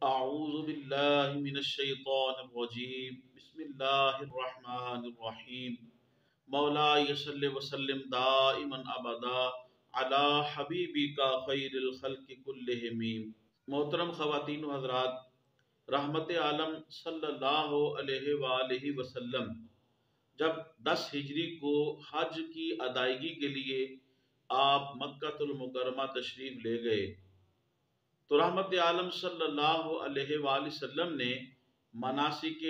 اعوذ باللہ من الشیطان الرجیم بسم اللہ الرحمن الرحیم مولا صلی وسلم دائما ابدا علی حبیبک خیر الخلق کلہم۔ محترم خواتین و حضرات، رحمت عالم صلی اللہ علیہ وآلہ وسلم جب 10 ہجری کو حج کی ادائیگی کے لیے آپ مکہ المکرمہ تشریف لے گئے تو رحمت عالم صلی اللہ علیہ وآلہ وسلم نے مناسک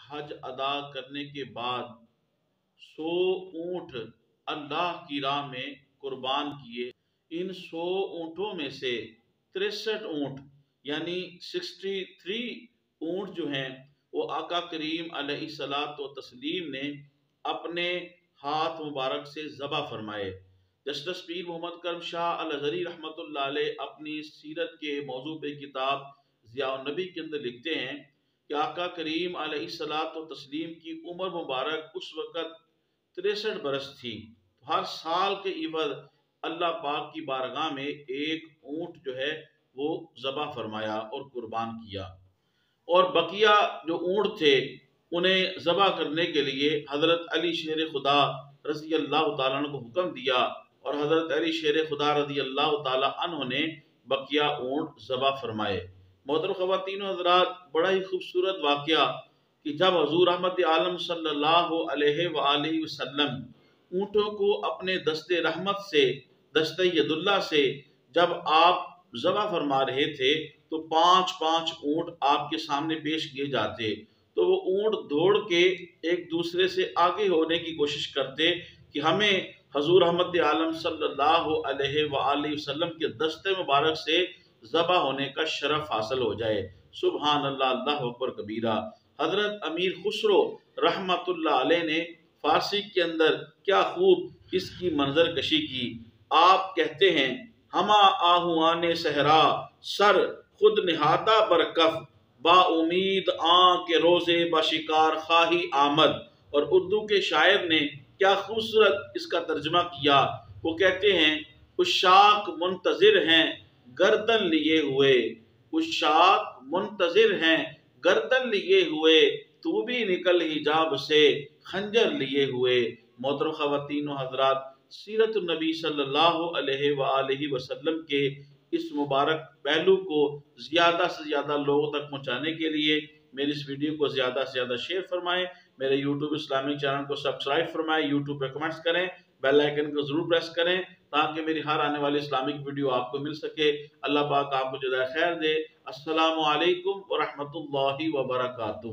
حج ادا کرنے کے بعد 100 اونٹ اللہ کی راہ میں قربان کیے۔ ان 100 اونٹوں میں سے 63 اونٹ یعنی 63 اونٹ جو ہیں وہ آقا کریم علیہ السلام نے اپنے ہاتھ مبارک سے ذبح فرمائے۔ جسٹس پیر محمد کرم شاہ الازہری رحمۃ اللہ علیہ اپنی سیرت کے موضوع پہ کتاب ضیاء النبی کے اندر لکھتے ہیں کہ آقا کریم علیہ السلام کی عمر مبارک اس وقت 63 برس تھی۔ ہر سال کے عوض اللہ پاک کی بارگاہ میں ایک اونٹ جو ہے وہ ذبح فرمایا اور قربان کیا، اور بقیہ جو اونٹ تھے انہیں ذبح کرنے کے لیے حضرت علی شیر خدا رضی اللہ تعالیٰ عنہ کو حکم دیا، اور حضرت علی شیر خدا رضی اللہ تعالیٰ عنہ نے بقیہ اونٹ ذبح فرمائے۔ محترم خواتین و حضرات، بڑا ہی خوبصورت واقعہ کہ جب حضور رحمت عالم صلی اللہ علیہ وآلہ وسلم اونٹوں کو اپنے دست رحمت سے، دست ید اللہ سے جب آپ ذبح فرما رہے تھے تو 5 اونٹ آپ کے سامنے پیش کیے جاتے، تو وہ اونٹ دوڑ کے ایک دوسرے سے آگے ہونے کی کوشش کرتے کہ ہمیں حضور رحمت عالم صلی اللہ علیہ وآلہ وسلم کے دست مبارک سے ذبح ہونے کا شرف حاصل ہو جائے۔ سبحان اللہ، اللہ اکبر کبیرہ۔ حضرت امیر خسرو رحمت اللہ علیہ نے فارسی کے اندر کیا خوب اس کی منظر کشی کی۔ آپ کہتے ہیں ہما آہوان صحرا سر خود نہادا برکف با امید آن کے روزے بشکار خواہی آمد۔ اور اردو کے شاعر نے کیا خوبصورت اس کا ترجمہ کیا۔ وہ کہتے ہیں عشاق منتظر ہیں گردن لیے ہوئے، عشاق منتظر ہیں گردن لیے ہوئے، تو بھی نکل حجاب سے خنجر لیے ہوئے۔ محترم خواتین و حضرات، سیرت النبی صلی اللہ علیہ وآلہ وسلم کے اس مبارک پہلو کو زیادہ سے زیادہ لوگوں تک پہنچانے کے لیے میری اس ویڈیو کو زیادہ سے زیادہ شیئر فرمائیں، میرے یوٹیوب اسلامک چینل کو سبسکرائب فرمائیں، یوٹیوب پہ کمنٹس کریں، بیل آئیکن کو ضرور پریس کریں تاکہ میری ہر آنے والی اسلامک ویڈیو آپ کو مل سکے۔ اللہ پاک آپ کو جزائے خیر دے۔ السلام علیکم ورحمۃ اللہ وبرکاتہ۔